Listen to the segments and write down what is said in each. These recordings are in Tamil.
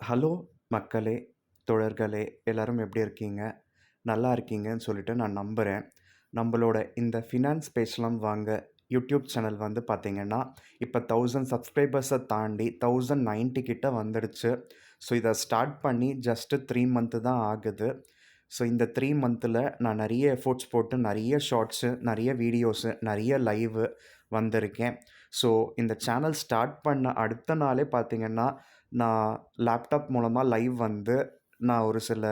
ஹலோ மக்களே, தோழர்களே எல்லாரும் எப்படி இருக்கீங்க? நல்லா இருக்கீங்கன்னு சொல்லிட்டு நான் நம்புறேன். நம்பளோட இந்த ஃபினான்ஸ் பேசலாம் வாங்க யூடியூப் சேனல் வந்து பார்த்தீங்கன்னா, இப்ப 1000 சப்ஸ்கிரைபர்ஸ தாண்டி 1090 கிட்ட வந்துடுச்சு. ஸோ இத ஸ்டார்ட் பண்ணி ஜஸ்ட் 3 மந்த் தான் ஆகுது. ஸோ இந்த 3 மந்த்ல நான் நெறைய எஃபோர்ட்ஸ் போட்டு நெறைய ஷார்ட்ஸு, நெறைய வீடியோஸு, நெறைய லைவு வந்திருக்கேன். ஸோ இந்த சேனல் ஸ்டார்ட் பண்ண அடுத்த நாளே பார்த்தீங்கன்னா, நான் லேப்டாப் மூலமா லைவ் வந்து நான் ஒரு சில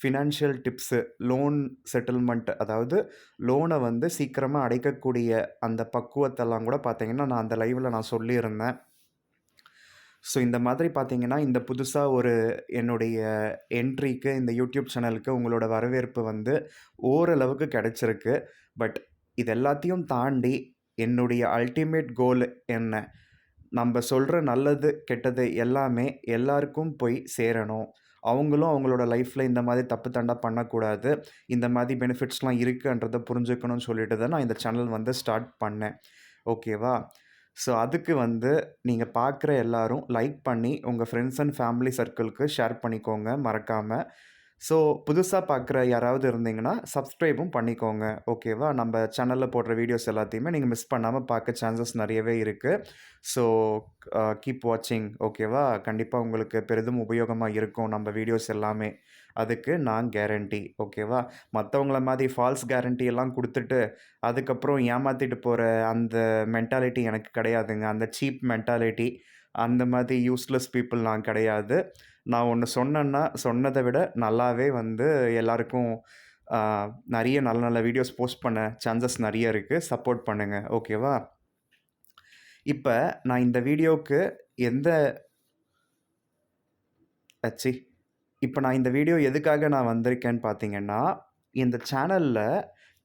ஃபினான்ஷியல் டிப்ஸு, லோன் செட்டில்மெண்ட் அதாவது லோன வந்து சீக்கிரமா அடைக்கக்கூடிய அந்த பக்குவத்தெல்லாம் கூட பார்த்தீங்கன்னா, நான் அந்த லைவ்ல நான் சொல்லியிருந்தேன். ஸோ இந்த மாதிரி பார்த்தீங்கன்னா, இந்த புதுசா ஒரு என்னுடைய என்ட்ரிக்கு இந்த யூடியூப் சேனலுக்கு உங்களோட வரவேற்பு வந்து ஓரளவுக்கு கிடைச்சிருக்கு. பட் இது எல்லாத்தையும் தாண்டி என்னுடைய அல்டிமேட் கோல் என்ன? நம்ப சொல்ற நல்லது, கெட்டது எல்லாமே எல்லாருக்கும் போய் சேரணும். அவங்களும் அவங்களோட லைஃப்ல இந்த மாதிரி தப்பு தண்டா பண்ணக்கூடாது. இந்த மாதிரி பெனிஃபிட்ஸ்லாம் இருக்குன்றத புரிஞ்சுக்கணும்னு சொல்லிட்டு தான் நான் இந்த சேனல் வந்து ஸ்டார்ட் பண்ணேன். ஓகேவா? ஸோ அதுக்கு வந்து நீங்க பார்க்குற எல்லாரும் லைக் பண்ணி உங்க ஃப்ரெண்ட்ஸ் அண்ட் ஃபேமிலி சர்க்கிள்க்கு ஷேர் பண்ணிக்கோங்க மறக்காம. ஸோ புதுசா பார்க்குற யாராவது இருந்தீங்கன்னா, சப்ஸ்கிரைபும் பண்ணிக்கோங்க. ஓகேவா? நம்ப சேனல்ல போடுற வீடியோஸ் எல்லாத்தையுமே நீங்க மிஸ் பண்ணாம பார்க்க சான்சஸ் நெறையவே இருக்கு. ஸோ கீப் வாட்சிங். ஓகேவா? கண்டிப்பா உங்களுக்கு பெரிதும் உபயோகமா இருக்கும் நம்ப வீடியோஸ் எல்லாமே. அதுக்கு நான் கேரண்டி. ஓகேவா? மத்தவங்கள மாதிரி ஃபால்ஸ் கேரண்டி எல்லாம் குடுத்துட்டு, அதுக்கப்புறம் ஏமாத்திட்டு போற அந்த மென்டாலிட்டி எனக்கு கிடையாதுங்க. அந்த சீப் மென்டாலிட்டி, அந்த மாதிரி யூஸ்லெஸ் பீப்பிள் நான் கிடையாது. நான் ஒண்ணு சொன்னேன்னா, சொன்னத விட நல்லாவே வந்து எல்லாருக்கும் அ நெறைய நல்ல நல்ல வீடியோஸ் போஸ்ட் பண்ண சான்சஸ் நெறைய இருக்கு. சப்போர்ட் பண்ணுங்க. ஓகேவா? இப்ப நான் இந்த வீடியோக்கு எந்த அச்சி! இப்ப நான் இந்த வீடியோ எதுக்காக நான் வந்திருக்கேன்னு பார்த்தீங்கன்னா, இந்த சேனல்ல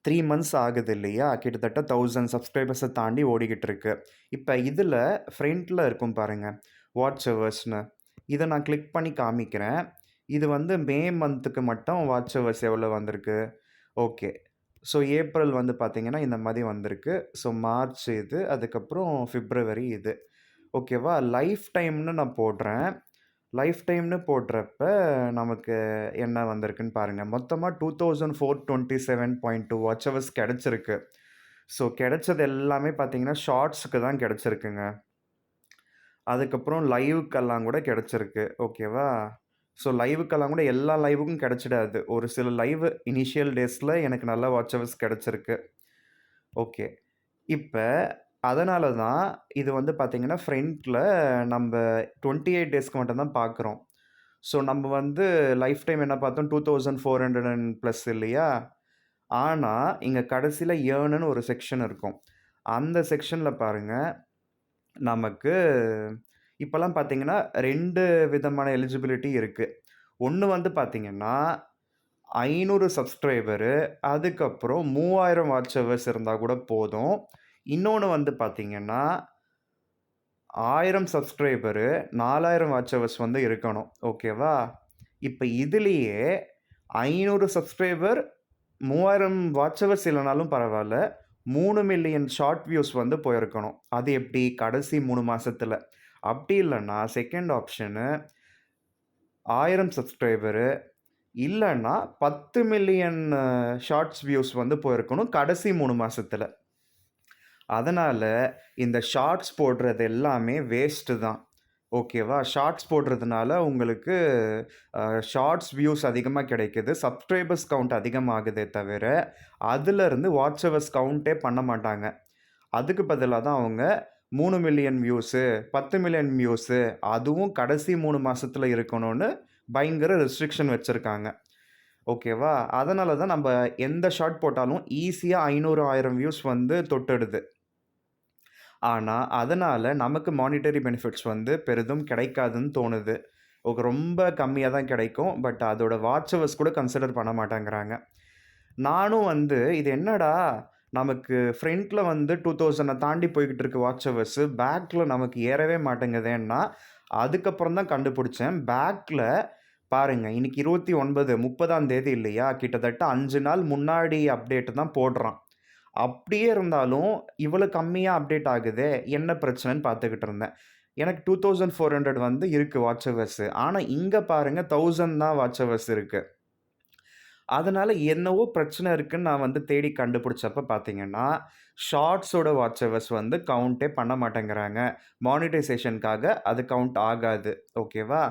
3 மந்த்ஸ் ஆகுது இல்லையா? கிட்டத்தட்ட 1000 சப்ஸ்கிரைபர்ஸ தாண்டி ஓடிக்கிட்டு இருக்கு. இப்ப இதுல ஃப்ரண்ட்ல இருக்கும் பாருங்க, வாட்ச் ஹவர்ஸ்ன்னு. இத நான் கிளிக் பண்ணி காமிக்கிறேன். இது வந்து மே மந்த்துக்கு மட்டும் வாட்ச் ஹவர்ஸ் எவ்வளோ வந்திருக்கு? ஓகே. ஸோ ஏப்ரல் வந்து பார்த்தீங்கன்னா, இந்த மாரி வந்திருக்கு. ஸோ மார்ச் இது, அதுக்கப்புறம் பிப்ரவரி இது. ஓகேவா? லைஃப் டைம்ன்னு நான் போடுறேன். லைஃப் டைம்ன்னு போடுறப்ப நமக்கு என்ன வந்திருக்குன்னு பாருங்க. மொத்தமா 2427.2 வாட்ச் ஹவர்ஸ் கிடைச்சிருக்கு. ஸோ கிடைச்சது எல்லாமே பார்த்தீங்கன்னா, ஷார்ட்ஸ்க்கு தான் கிடைச்சிருக்குங்க. அதுக்கப்புறம் லைவுக்கெல்லாம் கூட கிடைச்சிருக்கு. ஓகேவா? ஸோ லைவுக்கெல்லாம் கூட எல்லா லைவுக்கும் கிடைச்சிடாது. ஒரு சில லைவ் இனிஷியல் டேஸ்ல எனக்கு நல்ல வாட்ச் ஹவர்ஸ் கிடைச்சிருக்கு. ஓகே. இப்ப அதனால தான் இது வந்து பார்த்தீங்கன்னா, ஃப்ரண்ட்ல நம்ப 28 டேஸ்க்கு மட்டும் தான் பார்க்குறோம். ஸோ நம்ம வந்து லைஃப் டைம் என்ன பார்த்தோம் 2400 அண்ட் பிளஸ் இல்லையா? ஆனா, இங்க கடைசில ஏர்ன்னு ஒரு செக்ஷன் இருக்கும். அந்த செக்ஷன்ல பாருங்க, நமக்கு இப்பலாம் பார்த்தீங்கன்னா, 2 விதமான எலிஜிபிலிட்டி இருக்கு. ஒண்ணு வந்து பார்த்தீங்கன்னா, 500 சப்ஸ்கிரைபரு, அதுக்கப்புறம் 3000 வாட்ச் ஹவர்ஸ் இருந்தா கூட போதும். இன்னொன்னு வந்து பார்த்தீங்கன்னா, 1000 சப்ஸ்கிரைபரு, 4000 வாட்ச் ஹவர்ஸ் வந்து இருக்கணும். ஓகேவா? இப்ப இதுலயே 500 சப்ஸ்கிரைபர், 3000 வாட்ச் ஹவர்ஸ் இல்லனாலும் பரவால்ல. 3,000,000 ஷார்ட் வியூஸ் வந்து போயிருக்கணும். அது எப்படி? கடைசி 3 மாசத்துல. அப்படி இல்லன்னா, செகண்ட் ஆப்ஷனு 1000 சப்ஸ்கிரைபரு, இல்லன்னா 10,000,000 ஷார்ட்ஸ் வியூஸ் வந்து போயிருக்கணும் கடைசி 3 மாசத்துல. அதனால இந்த ஷார்ட்ஸ் போடுறது எல்லாமே வேஸ்ட்டு தான். ஓகேவா? ஷார்ட்ஸ் போடுறதுனால உங்களுக்கு ஷார்ட்ஸ் வியூஸ் அதிகமா கிடைக்குது. சப்ஸ்கிரைபர்ஸ் கவுண்ட் அதிகமாகுதே தவிர, அதிலருந்து வாட்ச் ஹவர்ஸ் கவுண்டே பண்ண மாட்டாங்க. அதுக்கு பதிலா தான் அவங்க 3,000,000 வியூஸு, 10,000,000 வியூஸு அதுவும் கடைசி 3 மாசத்துல இருக்கணும்னு பயங்கர ரெஸ்ட்ரிக்ஷன் வச்சிருக்காங்க. ஓகேவா? அதனால தான் நம்ப எந்த ஷார்ட் போட்டாலும் ஈஸியா 500, 1000 வியூஸ் வந்து தொட்டுடுது. ஆனா, அதனால நமக்கு மானிட்டரி பெனிஃபிட்ஸ் வந்து பெரிதும் கிடைக்காதுன்னு தோணுது. ரொம்ப கம்மியா தான் கிடைக்கும். பட் அதோட வாட்ச் ஹவர்ஸ் கூட கன்சிடர் பண்ண மாட்டேங்கிறாங்க. நானும் வந்து இது என்னடா! நமக்கு ஃப்ரண்ட்ல வந்து 2000 தாண்டி போய்க்கிட்டு இருக்கு வாட்ச் ஹவர்ஸு. பேக்ல நமக்கு ஏறவே மாட்டேங்குதேன்னா, அதுக்கப்புறம் தான் கண்டுபிடிச்சேன். பேக்ல பாருங்க, இன்னைக்கு 29 30ஆம் தேதி இல்லையா? கிட்டத்தட்ட 5 நாள் முன்னாடி அப்டேட் தான் போடுறான். அப்படியே இருந்தாலும், இவ்வளோ கம்மியா அப்டேட் ஆகுதே! என்ன பிரச்சனைன்னு பார்த்துக்கிட்டு இருந்தேன். எனக்கு 2400 வந்து இருக்கு வாட்ச் ஹவர்ஸு. ஆனா இங்க பாருங்க 1000 தான் வாட்ச் ஹவர்ஸ் இருக்கு. அதனால என்னவோ பிரச்சனை இருக்குன்னு நான் வந்து தேடி கண்டுபிடிச்சப்ப பார்த்தீங்கன்னா, ஷார்ட்ஸோட வாட்ச் ஹவர்ஸ் வந்து கவுண்டே பண்ண மாட்டேங்கிறாங்க. மானிட்டைசேஷன்க்காக அது கவுண்ட் ஆகாது. ஓகேவா?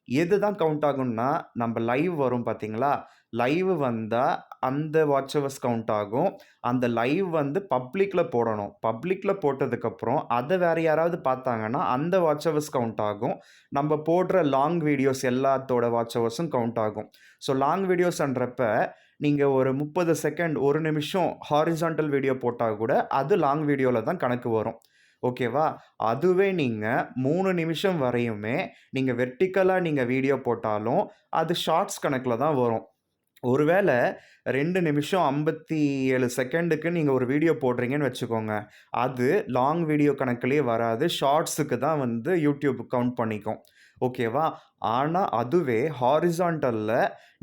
எது தான் கவுண்ட் ஆகும்னா, நம்ப லைவ் வரும் பார்த்தீங்களா? லைவ் வந்தா அந்த வாட்ச் ஹவர்ஸ் கவுண்ட் ஆகும். அந்த லைவ் வந்து பப்ளிக்ல போடணும். பப்ளிக்ல போட்டதுக்கப்புறம், அத வேற யாராவது பார்த்தாங்கன்னா, அந்த வாட்ச் ஹவர்ஸ் கவுண்ட் ஆகும். நம்ப போடுற லாங் வீடியோஸ் எல்லாத்தோட வாட்ச் ஹவர்ஸும் கவுண்ட் ஆகும். ஸோ லாங் வீடியோஸ்ன்றப்ப, நீங்க ஒரு 30 செகண்ட், 1 நிமிஷம் ஹாரிசான்டல் வீடியோ போட்டா கூட, அது லாங் வீடியோல தான் கணக்கு வரும். ஓகேவா? அதுவே நீங்க 3 நிமிஷம் வரையுமே, நீங்க வெர்டிகலா நீங்க வீடியோ போட்டாலும், அது ஷார்ட்ஸ் கணக்குல தான் வரும். ஒருவேள 2 நிமிஷம் 57 செகண்டுக்கு நீங்க ஒரு வீடியோ போடுறீங்கன்னு வச்சுக்கோங்க. அது லாங் வீடியோ கணக்குலயே வராது. ஷார்ட்ஸுக்கு தான் வந்து யூடியூப் கவுண்ட் பண்ணிக்கும். ஓகேவா? ஆனா அதுவே ஹாரிசான்டல்ல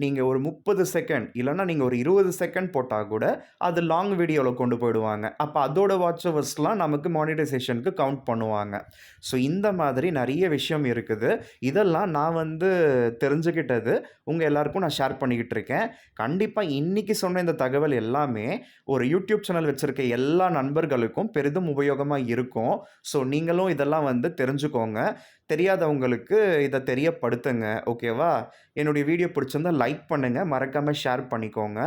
நீங்க ஒரு 30 செகண்ட் இல்லன்னா நீங்க ஒரு 20 செகண்ட் போட்டா கூட, அது லாங் வீடியோல கொண்டு போயிடுவாங்க. அப்ப அதோட வாட்ச் ஹவர்ஸ்லாம் நமக்கு மானிட்டைசேஷனுக்கு கவுண்ட் பண்ணுவாங்க. ஸோ இந்த மாதிரி நெறைய விஷயம் இருக்குது. இதெல்லாம் நான் வந்து தெரிஞ்சுக்கிட்டது. உங்க எல்லாருக்கும் நான் ஷேர் பண்ணிக்கிட்டு இருக்கேன். கண்டிப்பா இன்னைக்கு சொன்ன இந்த தகவல் எல்லாமே ஒரு யூடியூப் சேனல் வச்சிருக்க எல்லா நண்பர்களுக்கும் பெரிதும் உபயோகமா இருக்கும். ஸோ நீங்களும் இதெல்லாம் வந்து தெரிஞ்சுக்கோங்க. தெரியாதவங்களுக்கு இத தெரியப்படுத்துங்க. ஓகேவா? என்னுடைய வீடியோ பிடிச்சிருந்தா லைக் பண்ணுங்க. மறக்காம ஷேர் பண்ணிக்கோங்க.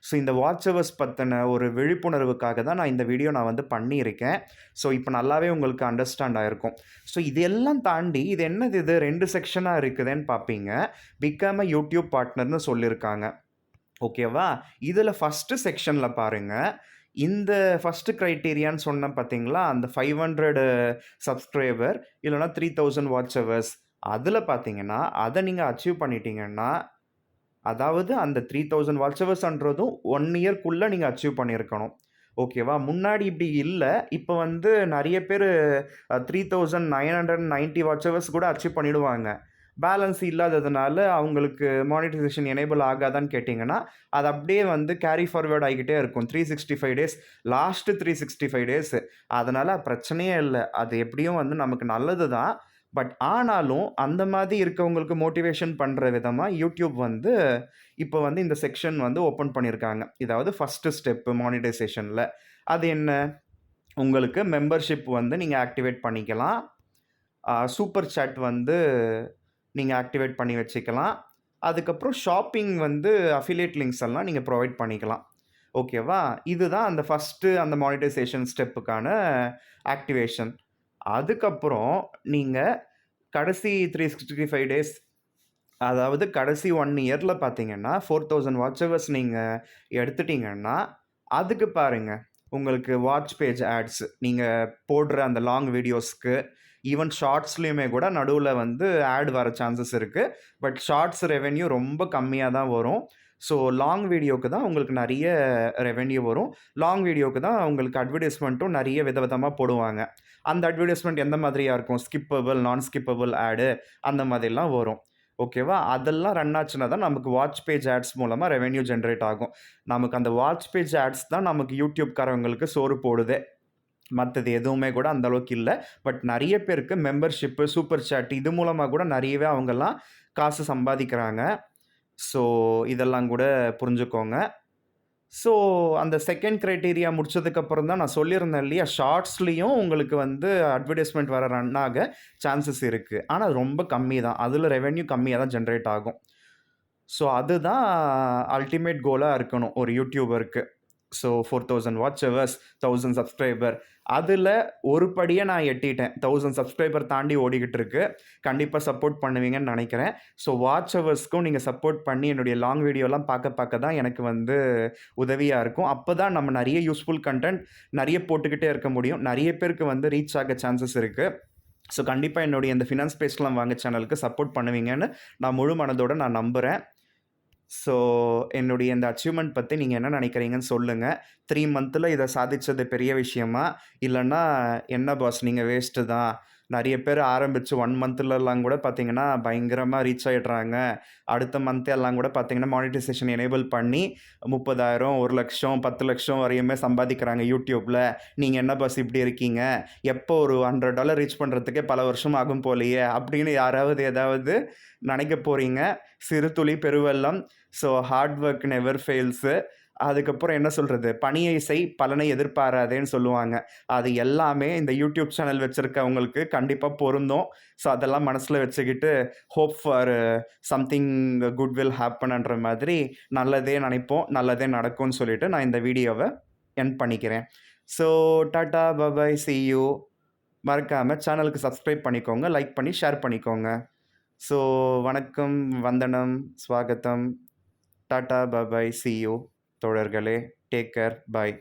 ஸோ இந்த வாட்ச் ஹவர்ஸ் பத்தின ஒரு விழிப்புணர்வுக்காக தான் நான் இந்த வீடியோ நான் வந்து பண்ணியிருக்கேன். ஸோ இப்ப நல்லாவே உங்களுக்கு அண்டர்ஸ்டாண்ட் ஆயிருக்கும். ஸோ இது எல்லாம் தாண்டி இது என்னது இது 2 செக்ஷனா இருக்குதேன்னு பார்ப்பீங்க. பிகம் அ யூடியூப் பார்ட்னர்ன்னு சொல்லியிருக்காங்க. ஓகேவா? இதுல ஃபர்ஸ்ட் செக்ஷன்ல பாருங்க. இந்த ஃபர்ஸ்ட் கிரைட்டீரியான்னு சொன்னேன் பார்த்தீங்களா? அந்த 500 சப்ஸ்கிரைபர் இல்லன்னா 3000 வாட்ச் ஹவர்ஸ். அதுல பார்த்தீங்கன்னா, அத நீங்க அச்சீவ் பண்ணிட்டீங்கன்னா, அதாவது அந்த 3000 வாட்ச் ஹவர்ஸ்ன்றதும் 1 இயர்க்குள்ள நீங்க அச்சீவ் பண்ணியிருக்கணும். ஓகேவா? முன்னாடி இப்படி இல்ல. இப்ப வந்து நெறைய பேரு 3990 வாட்ச் ஹவர்ஸ் கூட அச்சீவ் பண்ணிடுவாங்க. பேலன்ஸ் இல்லாததுனால அவங்களுக்கு மானிட்டைசேஷன் எனேபிள் ஆகாதான்னு கேட்டீங்கன்னா, அது அப்படியே வந்து கேரி ஃபார்வர்ட் ஆகிக்கிட்டே இருக்கும். 365 டேஸ் லாஸ்ட் 365 டேஸ். அதனால பிரச்சனையே இல்ல. அது எப்படியும் வந்து நமக்கு நல்லது தான். பட் ஆனாலும் அந்த மாதிரி இருக்கவங்களுக்கு மோட்டிவேஷன் பண்ற விதமா யூடியூப் வந்து இப்ப வந்து இந்த செக்ஷன் வந்து ஓப்பன் பண்ணியிருக்காங்க. இதாவது ஃபர்ஸ்ட் ஸ்டெப் மானிட்டைசேஷன்ல. அது என்ன? உங்களுக்கு மெம்பர்ஷிப் வந்து நீங்க ஆக்டிவேட் பண்ணிக்கலாம். சூப்பர் சாட் வந்து நீங்க ஆக்டிவேட் பண்ணி வச்சுக்கலாம். அதுக்கப்புறம் ஷாப்பிங் வந்து அஃபிலியேட் லிங்க்ஸ் எல்லாம் நீங்க புரொவைட் பண்ணிக்கலாம். ஓகேவா? இதுதான் அந்த ஃபர்ஸ்ட்டு அந்த மானிட்டைசேஷன் ஸ்டெப்புக்கான ஆக்டிவேஷன். அதுக்கப்புறம் நீங்க கடைசி 365 டேஸ் அதாவது கடைசி 1 இயர்ல பார்த்தீங்கன்னா, 4000 வாட்ச் ஹவர்ஸ் நீங்க எடுத்துட்டீங்கன்னா, அதுக்கு பாருங்க. உங்களுக்கு வாட்ச் பேஜ் ஆட்ஸ் நீங்க போடுற அந்த லாங் வீடியோஸ்க்கு, ஈவன் ஷார்ட்ஸ்லயுமே கூட நடுவுல வந்து ஆட் வர சான்சஸ் இருக்கு. பட் ஷார்ட்ஸ் ரெவென்யூ ரொம்ப கம்மியா தான் வரும். ஸோ லாங் வீடியோக்கு தான் உங்களுக்கு நெறைய ரெவென்யூ வரும். லாங் வீடியோக்கு தான் உங்களுக்கு அட்வர்டைஸ்மென்ட்டும் நெறைய விதவிதமா போடுவாங்க. அந்த அட்வர்டைஸ்மென்ட் எந்த மாதிரியா இருக்கும்? ஸ்கிப்பபிள், நான் ஸ்கிப்பபிள் ஆடு அந்த மாதிரிலாம் வரும். ஓகேவா? அதெல்லாம் ரன் ஆச்சுன்னா தான் நமக்கு வாட்ச் பேஜ் ஆட்ஸ் மூலமா ரெவென்யூ ஜெனரேட் ஆகும். நமக்கு அந்த வாட்ச் பேஜ் ஆட்ஸ் தான் நமக்கு யூடியூப்காரவங்களுக்கு சோறு போடுதே. மத்தது எதுவுமே கூட அந்த அளவுக்கு இல்ல. பட் நெறைய பேருக்கு மெம்பர்ஷிப், சூப்பர் சாட் இது மூலமா கூட நெறையவே அவங்கலாம் காசு சம்பாதிக்கிறாங்க. ஸோ இதெல்லாம் கூட புரிஞ்சுக்கோங்க. ஸோ அந்த செகண்ட் கிரைட்டீரியா முடிச்சதுக்கப்புறம் தான் நான் சொல்லியிருந்தேன் இல்லையா? ஷார்ட்ஸ்லயும் உங்களுக்கு வந்து அட்வர்டைஸ்மென்ட் வர ரன் ஆக சான்சஸ் இருக்கு. ஆனா அது ரொம்ப கம்மி தான். அதுல ரெவென்யூ கம்மியா தான் ஜெனரேட் ஆகும். ஸோ அதுதான் அல்டிமேட் கோலா இருக்கணும் ஒரு யூடியூபருக்கு. So 4000 watch hours, 1000 subscriber. அதுல ஒரு படிய நான் எட்டிட்டேன். 1000 சப்ஸ்கிரைபர் தாண்டி ஓடிக்கிட்டு இருக்கு. கண்டிப்பா சப்போர்ட் பண்ணுவீங்கன்னு நெனைக்கிறேன். ஸோ வாட்ச் ஹவர்ஸ்க்கும் நீங்க சப்போர்ட் பண்ணி என்னுடைய லாங் வீடியோலாம் பார்க்க தான் எனக்கு வந்து உதவியா இருக்கும். அப்பதான் நம்ம நெறைய யூஸ்ஃபுல் கன்டென்ட் நெறைய போட்டுக்கிட்டே இருக்க முடியும். நெறைய பேருக்கு வந்து ரீச் ஆக சான்சஸ் இருக்கு. ஸோ கண்டிப்பா என்னுடைய இந்த ஃபினான்ஸ் பேசலாம் வாங்க சேனலுக்கு சப்போர்ட் பண்ணுவீங்கன்னு நான் முழு மனதோட நான் நம்புறேன். ஸோ என்னுடைய இந்த அச்சீவ்மென்ட் பத்தி நீங்க என்ன நெனைக்கிறீங்கன்னு சொல்லுங்க. 3 மந்த்ல இத சாதிச்சது பெரிய விஷயமா? இல்லன்னா என்ன பாஸ் நீங்க வேஸ்ட்டு தான். நெறைய பேர் ஆரம்பிச்சு 1 மந்த்லலாம் கூட பார்த்தீங்கன்னா, பயங்கரமா ரீச் ஆயிடுறாங்க. அடுத்த மந்த் எல்லாம் கூட பார்த்தீங்கன்னா, மானிட்டைசேஷன் எனேபிள் பண்ணி 30,000, 1,00,000, 10,00,000 வரையுமே சம்பாதிக்கிறாங்க YouTubeல. நீங்க என்ன பாஸ் இப்படி இருக்கீங்க? எப்போ ஒரு $100 ரீச் பண்றதுக்கே பல வருஷம் ஆகும் போலயே! அப்படின்னு யாராவது ஏதாவது நெனைக்க போறீங்க. சிறு துளி பெருவெள்ளம். So hard work never fails. அதுக்கப்புறம் என்ன சொல்றது? "பணியை செய், பலனை எதிர்பாராதேன்னு" சொல்லுவாங்க. அது எல்லாமே இந்த யூடியூப் சேனல் வச்சிருக்கவங்களுக்கு கண்டிப்பா பொருந்தும். ஸோ அதெல்லாம் மனசுல வச்சுக்கிட்டு, hope for something good will ஹேப்பன்ன்ற மாதிரி நல்லதே நெனைப்போம், நல்லதே நடக்கும்னு சொல்லிட்டு நான் இந்த வீடியோவ எண்ட் பண்ணிக்கிறேன். So tata, bye, see you. மறக்காம சேனலுக்கு சப்ஸ்கிரைப் பண்ணிக்கோங்க, லைக் பண்ணி ஷேர் பண்ணிக்கோங்க. ஸோ வணக்கம், வந்தனம், ஸ்வாகத்தம். டாட்டா, பாய், சீ யூ தோழர்களே. Take care. பாய்.